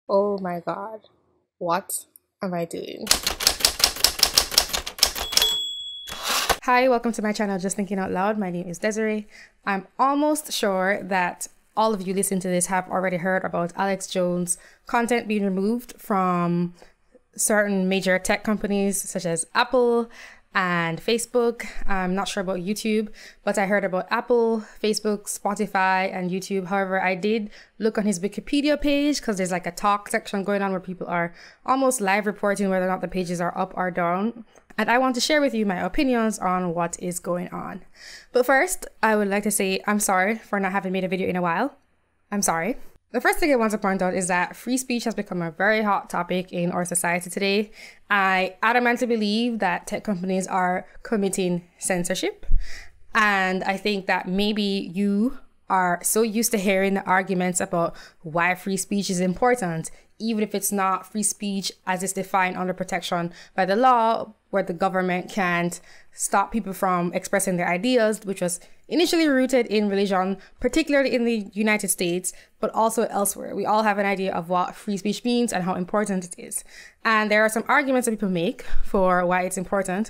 Oh my god, what am I doing? Hi, welcome to my channel, Just Thinking Out Loud. My name is Desi-Rae. I'm almost sure that all of you listening to this have already heard about Alex Jones' content being removed from certain major tech companies such as Apple and Facebook. I'm not sure about YouTube, but I heard about Apple, Facebook, Spotify, and YouTube. However, I did look on his Wikipedia page because there's like a talk section going on where people are almost live reporting whether or not the pages are up or down. And I want to share with you my opinions on what is going on. But first, I would like to say I'm sorry for not having made a video in a while. I'm sorry. The first thing I want to point out is that free speech has become a very hot topic in our society today. I adamantly believe that tech companies are committing censorship. And I think that maybe you are so used to hearing the arguments about why free speech is important, even if it's not free speech as it's defined under protection by the law, where the government can't stop people from expressing their ideas, which was initially rooted in religion, particularly in the United States, but also elsewhere. We all have an idea of what free speech means and how important it is. And there are some arguments that people make for why it's important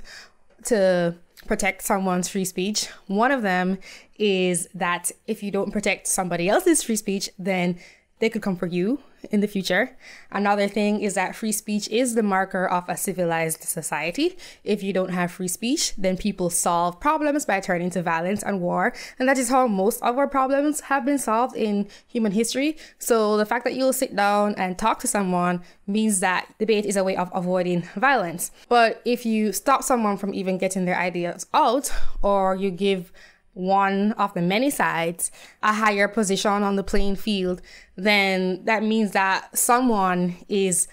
to protect someone's free speech. One of them is that if you don't protect somebody else's free speech, then they could come for you in the future. Another thing is that free speech is the marker of a civilized society. If you don't have free speech, then people solve problems by turning to violence and war. And that is how most of our problems have been solved in human history. So the fact that you'll sit down and talk to someone means that debate is a way of avoiding violence. But if you stop someone from even getting their ideas out, or you give one of the many sides a higher position on the playing field, then that means that someone is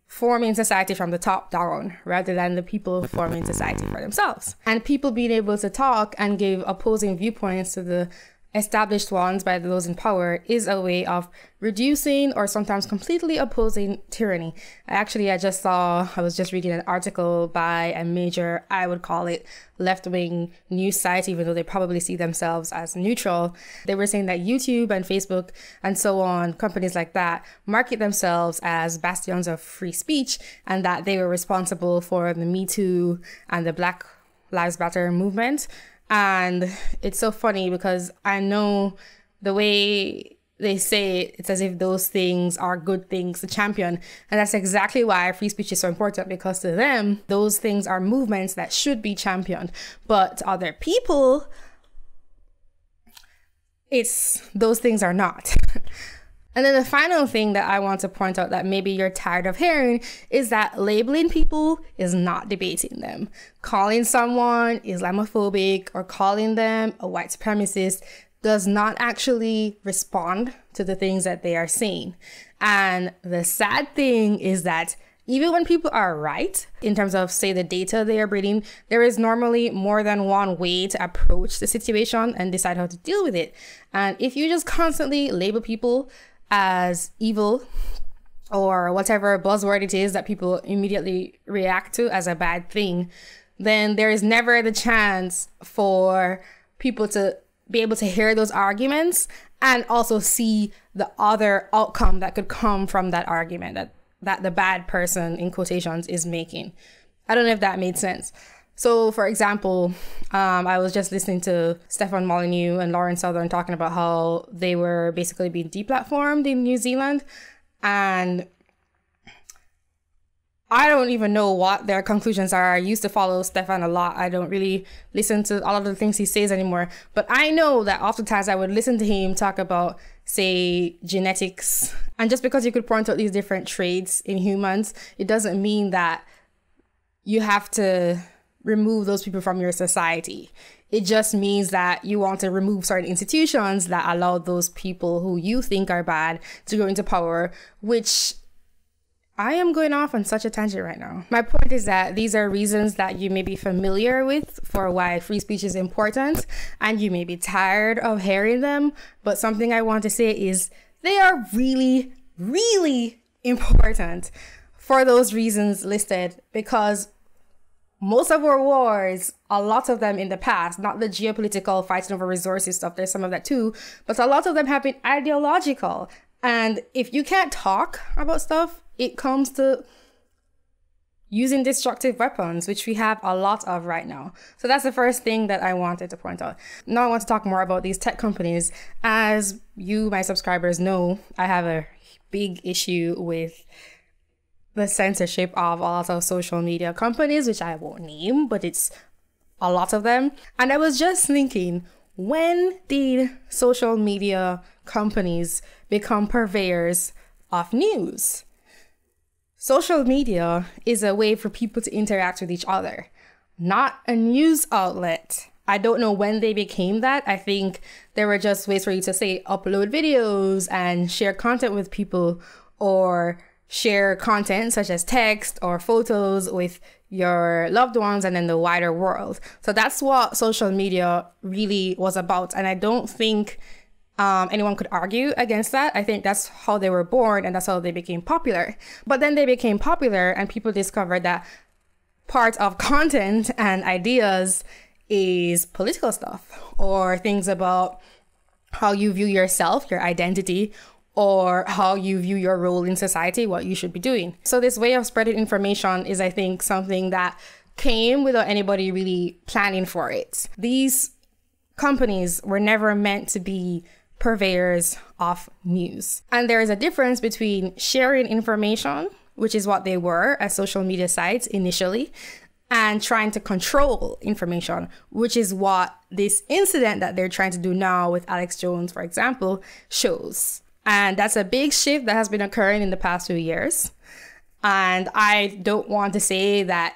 forming society from the top down rather than the people forming society for themselves. And people being able to talk and give opposing viewpoints to the established ones by those in power is a way of reducing or sometimes completely opposing tyranny. I was just reading an article by a major, I would call it left-wing news site, even though they probably see themselves as neutral. They were saying that YouTube and Facebook and so on, companies like that, market themselves as bastions of free speech, and that they were responsible for the Me Too and the Black Lives Matter movement. And it's so funny because I know the way they say it, it's as if those things are good things to champion. And that's exactly why free speech is so important, because to them, those things are movements that should be championed. But to other people, those things are not. And then the final thing that I want to point out that maybe you're tired of hearing is that labeling people is not debating them. Calling someone Islamophobic or calling them a white supremacist does not actually respond to the things that they are saying. And the sad thing is that even when people are right, in terms of, say, the data they are bringing, there is normally more than one way to approach the situation and decide how to deal with it. And if you just constantly label people as evil or whatever buzzword it is that people immediately react to as a bad thing, then there is never the chance for people to be able to hear those arguments and also see the other outcome that could come from that argument that the bad person, in quotations, is making. I don't know if that made sense. So, for example, I was just listening to Stefan Molyneux and Lauren Southern talking about how they were basically being deplatformed in New Zealand. And I don't even know what their conclusions are. I used to follow Stefan a lot. I don't really listen to all of the things he says anymore. But I know that oftentimes I would listen to him talk about, say, genetics. And just because you could point out these different traits in humans, it doesn't mean that you have to remove those people from your society. It just means that you want to remove certain institutions that allow those people who you think are bad to go into power, which I am going off on such a tangent right now. My point is that these are reasons that you may be familiar with for why free speech is important, and you may be tired of hearing them, but something I want to say is they are really, really important for those reasons listed, because most of our wars, a lot of them in the past, not the geopolitical fighting over resources stuff, there's some of that too, but a lot of them have been ideological. And if you can't talk about stuff, it comes to using destructive weapons, which we have a lot of right now. So that's the first thing that I wanted to point out. Now I want to talk more about these tech companies. As you, my subscribers, know, I have a big issue with the censorship of a lot of social media companies, which I won't name, but it's a lot of them. And I was just thinking, when did social media companies become purveyors of news? Social media is a way for people to interact with each other, not a news outlet. I don't know when they became that. I think there were just ways for you to say upload videos and share content with people, or share content such as text or photos with your loved ones and then the wider world. So that's what social media really was about. And I don't think anyone could argue against that. I think that's how they were born and that's how they became popular. But then they became popular and people discovered that part of content and ideas is political stuff, or things about how you view yourself, your identity, or how you view your role in society, what you should be doing. So this way of spreading information is, I think, something that came without anybody really planning for it. These companies were never meant to be purveyors of news. And there is a difference between sharing information, which is what they were as social media sites initially, and trying to control information, which is what this incident that they're trying to do now with Alex Jones, for example, shows. And that's a big shift that has been occurring in the past few years. And I don't want to say that,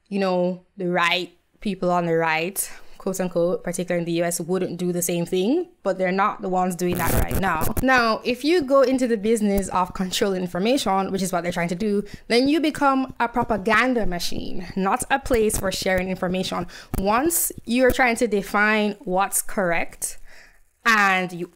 you know, the right people on the right, quote unquote, particularly in the US, wouldn't do the same thing, but they're not the ones doing that right now. Now, if you go into the business of controlling information, which is what they're trying to do, then you become a propaganda machine, not a place for sharing information. Once you're trying to define what's correct, and you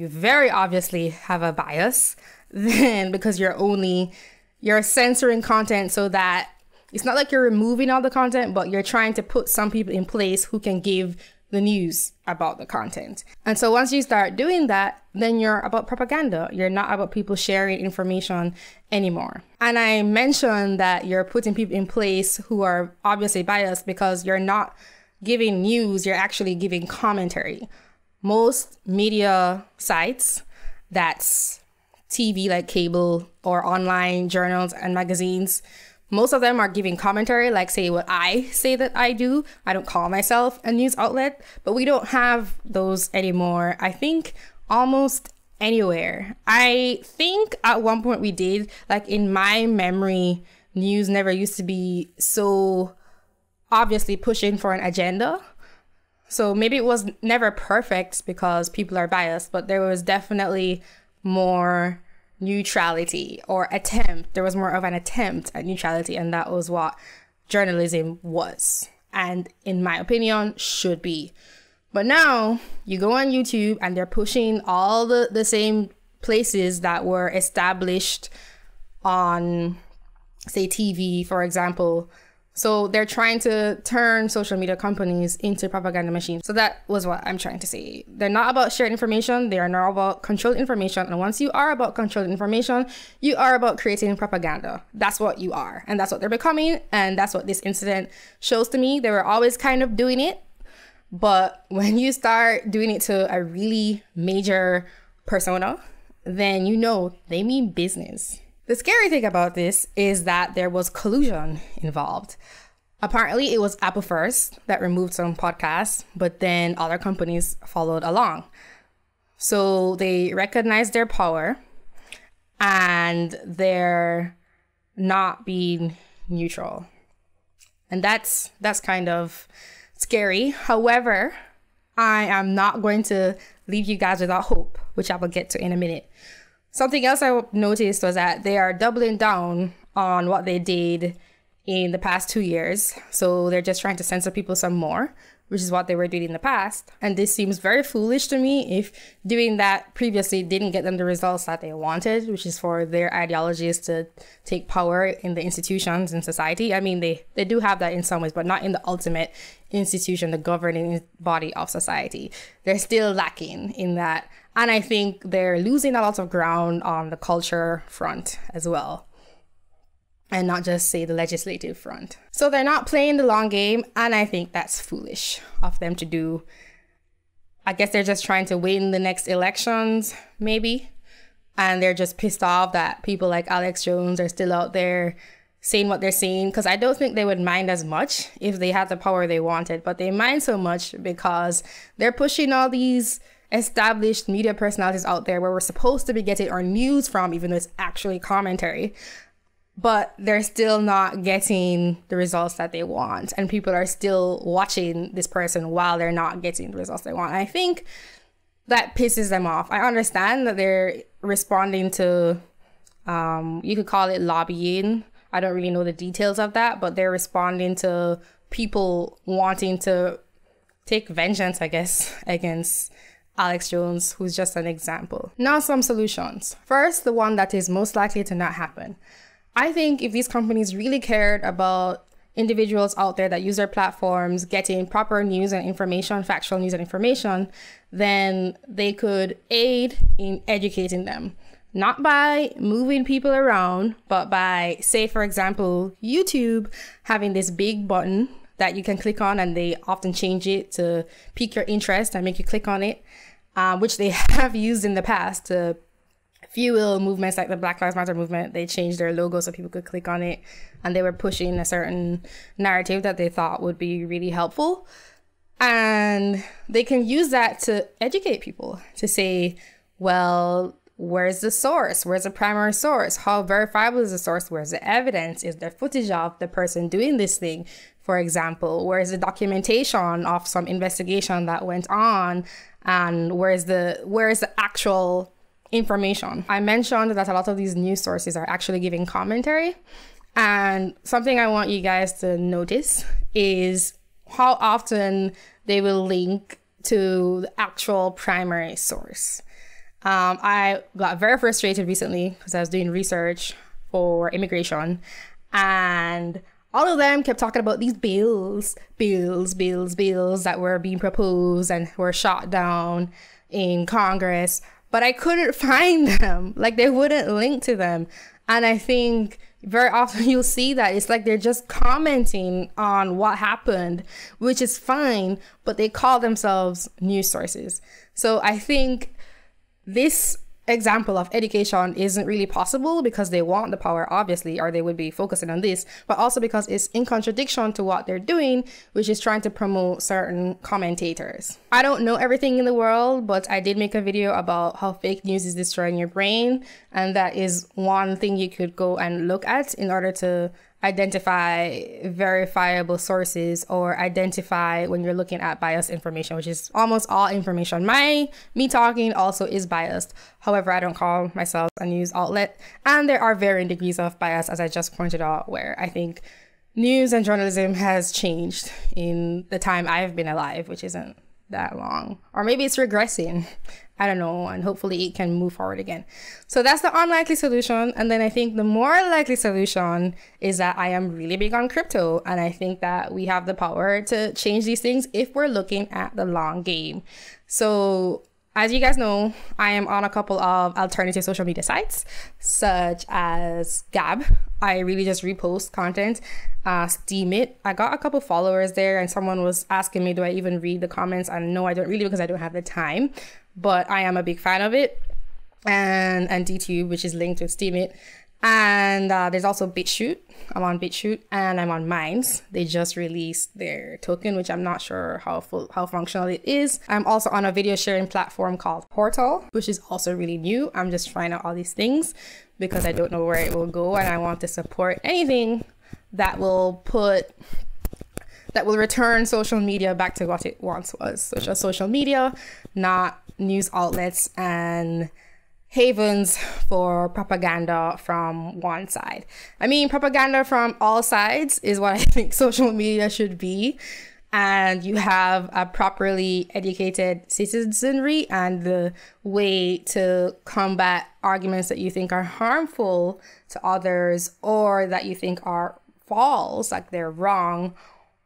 very obviously have a bias, then because you're censoring content so that it's not like you're removing all the content, but you're trying to put some people in place who can give the news about the content. And so once you start doing that, then you're about propaganda. You're not about people sharing information anymore. And I mentioned that you're putting people in place who are obviously biased because you're not giving news, you're actually giving commentary. Most media sites, that's TV like cable or online journals and magazines, most of them are giving commentary, like say what I say that I do. I don't call myself a news outlet, but we don't have those anymore. I think almost anywhere. I think at one point we did, like in my memory, news never used to be so obviously pushing for an agenda. So maybe it was never perfect because people are biased, but there was definitely more neutrality or attempt. There was more of an attempt at neutrality, and that was what journalism was, and in my opinion should be. But now you go on YouTube and they're pushing all the same places that were established on, say, TV, for example. So they're trying to turn social media companies into propaganda machines. So that was what I'm trying to say. They're not about sharing information. They are not about controlling information. And once you are about controlling information, you are about creating propaganda. That's what you are. And that's what they're becoming. And that's what this incident shows to me. They were always kind of doing it. But when you start doing it to a really major persona, then you know they mean business. The scary thing about this is that there was collusion involved. Apparently, it was Apple first that removed some podcasts, but then other companies followed along. So they recognized their power and they're not being neutral. And that's kind of scary. However, I am not going to leave you guys without hope, which I will get to in a minute. Something else I noticed was that they are doubling down on what they did in the past 2 years. So they're just trying to censor people some more, which is what they were doing in the past. And this seems very foolish to me if doing that previously didn't get them the results that they wanted, which is for their ideologies to take power in the institutions in society. I mean, they do have that in some ways, but not in the ultimate institution, the governing body of society. They're still lacking in that. And I think they're losing a lot of ground on the culture front as well, and not just say the legislative front. So they're not playing the long game, and I think that's foolish of them to do. I guess they're just trying to win the next elections, maybe. And they're just pissed off that people like Alex Jones are still out there saying what they're saying, because I don't think they would mind as much if they had the power they wanted, but they mind so much because they're pushing all these established media personalities out there where we're supposed to be getting our news from, even though it's actually commentary. But they're still not getting the results that they want. And people are still watching this person while they're not getting the results they want. And I think that pisses them off. I understand that they're responding to, you could call it lobbying. I don't really know the details of that, but they're responding to people wanting to take vengeance, I guess, against Alex Jones, who's just an example. Now, some solutions. First, the one that is most likely to not happen. I think if these companies really cared about individuals out there that use their platforms getting proper news and information, factual news and information, then they could aid in educating them. Not by moving people around, but by, say, for example, YouTube having this big button that you can click on, and they often change it to pique your interest and make you click on it, which they have used in the past to fuel movements like the Black Lives Matter movement. They changed their logo so people could click on it, and they were pushing a certain narrative that they thought would be really helpful. And they can use that to educate people, to say, well, where's the source? Where's the primary source? How verifiable is the source? Where's the evidence? Is there footage of the person doing this thing? For example, where's the documentation of some investigation that went on? And where's the actual information? I mentioned that a lot of these news sources are actually giving commentary, and something I want you guys to notice is how often they will link to the actual primary source. I got very frustrated recently because I was doing research for immigration, and all of them kept talking about these bills that were being proposed and were shot down in Congress, but I couldn't find them. Like, they wouldn't link to them. And I think very often you'll see that it's like they're just commenting on what happened, which is fine, but they call themselves news sources. So I think this example of education isn't really possible because they want the power, obviously, or they would be focusing on this, but also because it's in contradiction to what they're doing, which is trying to promote certain commentators. I don't know everything in the world, but I did make a video about how fake news is destroying your brain, and that is one thing you could go and look at in order to identify verifiable sources or identify when you're looking at biased information, which is almost all information. Me talking also is biased. However, I don't call myself a news outlet, and there are varying degrees of bias, as I just pointed out, where I think news and journalism has changed in the time I've been alive, which isn't that long, or maybe it's regressing. I don't know, and hopefully it can move forward again. So that's the unlikely solution. And then I think the more likely solution is that I am really big on crypto, and I think that we have the power to change these things if we're looking at the long game. So as you guys know, I am on a couple of alternative social media sites, such as Gab. I really just repost content. Steemit, I got a couple followers there, and someone was asking me, do I even read the comments? And no, I don't really, because I don't have the time, but I am a big fan of it. And D.tube, which is linked with Steemit. And there's also Bitchute. I'm on Bitchute, and I'm on Minds. They just released their token, which I'm not sure how functional it is. I'm also on a video sharing platform called Portal, which is also really new. I'm just trying out all these things because I don't know where it will go, and I want to support anything that will return social media back to what it once was, which was social media, not news outlets and havens for propaganda from one side. I mean, propaganda from all sides is what I think social media should be. and you have a properly educated citizenry, and the way to combat arguments that you think are harmful to others or that you think are false, like they're wrong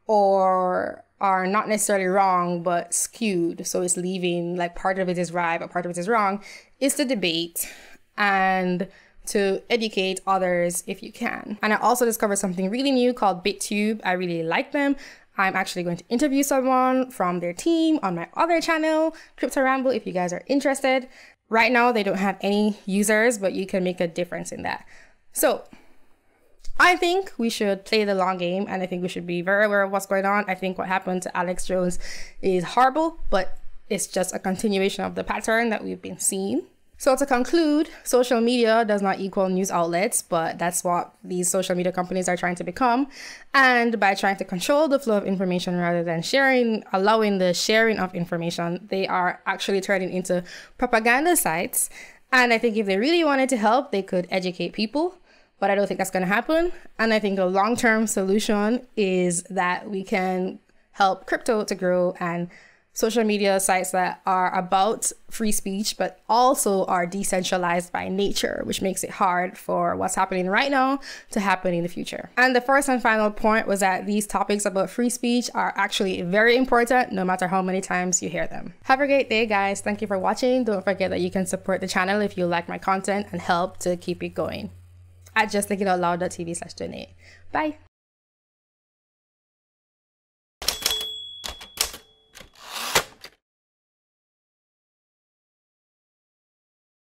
or are not necessarily wrong but skewed, so it's leaving like part of it is right but part of it is wrong, is to debate and to educate others if you can. And I also discovered something really new called Bit.tube. I really like them. I'm actually going to interview someone from their team on my other channel, Crypto Ramble, if you guys are interested. Right now, they don't have any users, but you can make a difference in that. So I think we should play the long game, and I think we should be very aware of what's going on. I think what happened to Alex Jones is horrible, but it's just a continuation of the pattern that we've been seeing. So to conclude, social media does not equal news outlets, but that's what these social media companies are trying to become. And by trying to control the flow of information rather than allowing the sharing of information, they are actually turning into propaganda sites. And I think if they really wanted to help, they could educate people, but I don't think that's going to happen. And I think the long-term solution is that we can help crypto to grow, and social media sites that are about free speech, but also are decentralized by nature, which makes it hard for what's happening right now to happen in the future. And the first and final point was that these topics about free speech are actually very important, no matter how many times you hear them. Have a great day, guys. Thank you for watching. Don't forget that you can support the channel if you like my content and help to keep it going at justthinkinoutloud.tv/donate. Bye.